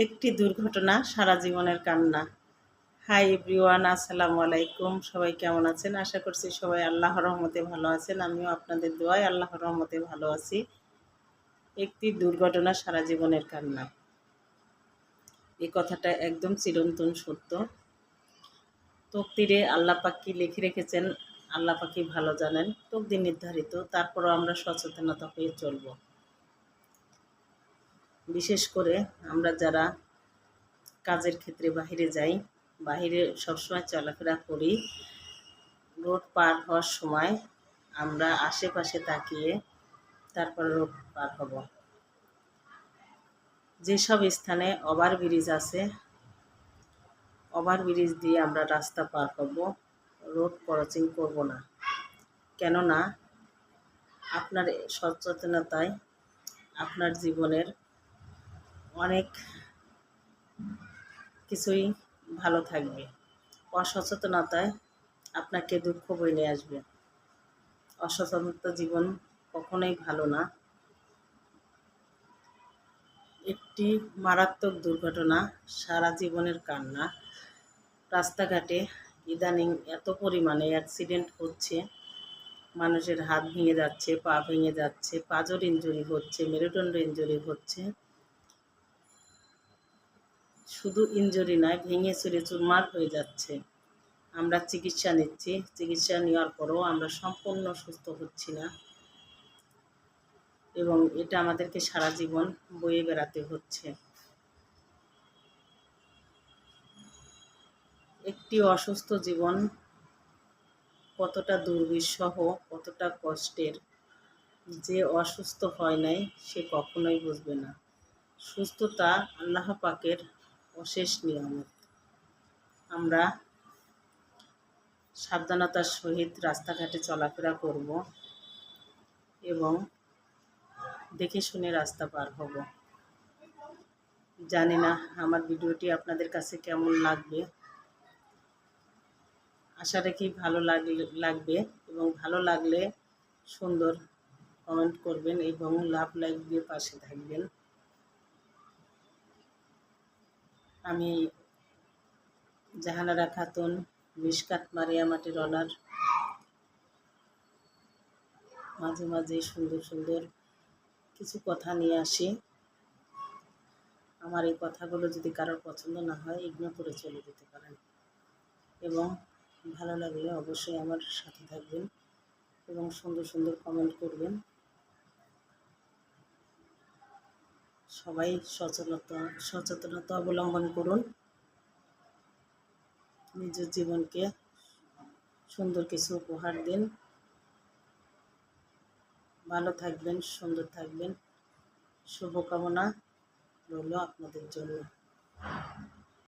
একটি দুর্ঘটনা সারা জীবনের কান্না। হাই এভরিওয়ান, আসসালামু আলাইকুম। সবাই কেমন আছেন? আশা করছি সবাই আল্লাহর রহমতে ভালো আছেন। আমিও আপনাদের দোয়ায় আল্লাহর রহমতে ভালো আছি। একটি দুর্ঘটনা সারা জীবনের কান্না, এই কথাটা একদম চিরন্তন সত্য। তকদিরে আল্লাহ পাক কি লিখে রেখেছেন আল্লাহ পাকই ভালো জানেন। তকদির নির্ধারিত, তারপরও আমরা সচেতনতা হয়ে চলব। বিশেষ করে আমরা যারা কাজের ক্ষেত্রে বাহিরে যাই, বাহিরে সবসময় চলাফেরা করি, রোড পার হওয়ার সময় আমরা আশেপাশে তাকিয়ে তারপর রোড পার হব। যেসব স্থানে ওভারব্রিজ আছে, ওভারব্রিজ দিয়ে আমরা রাস্তা পার হব, রোড ক্রসিং করব না। কেননা আপনার সচেতনতায় আপনার জীবনের অনেক কিছুই ভালো থাকবে। অসচেতনতায় আপনাকে দুঃখ বয়ে নিয়ে আসবে। অসচেতনতা জীবন কখনোই ভালো না। একটি মারাত্মক দুর্ঘটনা সারা জীবনের কান্না। রাস্তাঘাটে ইদানিং এত পরিমাণে অ্যাক্সিডেন্ট হচ্ছে, মানুষের হাত ভেঙে যাচ্ছে, পা ভেঙে যাচ্ছে, পাঁজর ইনজুরি হচ্ছে, মেরুদণ্ড ইনজুরি হচ্ছে। শুধু ইনজুরি নয়, ভেঙে চুরে চুরমার হয়ে যাচ্ছে। আমরা চিকিৎসা নিচ্ছি, চিকিৎসা নেওয়ার পরও আমরা সম্পূর্ণ সুস্থ হচ্ছি না, এবং এটা আমাদেরকে সারা জীবন বয়ে বেড়াতে হচ্ছে। একটি অসুস্থ জীবন কতটা দুর্বিষহ, কতটা কষ্টের, যে অসুস্থ হয় নাই সে কখনোই বুঝবে না। সুস্থতা আল্লাহ পাকের অশেষ নিয়ামত। আমরা সাবধানতার সহিত রাস্তাঘাটে চলাফেরা করব এবং দেখে শুনে রাস্তা পার হব। জানি না আমার ভিডিওটি আপনাদের কাছে কেমন লাগবে। আশা রাখি ভালো লাগবে, এবং ভালো লাগলে সুন্দর কমেন্ট করবেন এবং লাভ লাইক দিয়ে পাশে থাকবেন। আমি জাহানারা খাতুন, মিশকাত মারিয়া মাটির অনার, মাঝে মাঝে সুন্দর সুন্দর কিছু কথা নিয়ে আসি। আমার এই কথাগুলো যদি কারোর পছন্দ না হয়, ইগনোর করে চলে যেতে পারেন, এবং ভালো লাগলে অবশ্যই আমার সাথে থাকবেন এবং সুন্দর সুন্দর কমেন্ট করবেন। সবাই সচেতনতা অবলম্বন করুন। নিজের জীবনকে সুন্দর কিছু উপহার দিন। ভালো থাকবেন, সুন্দর থাকবেন। শুভকামনা রইল আপনাদের জন্য।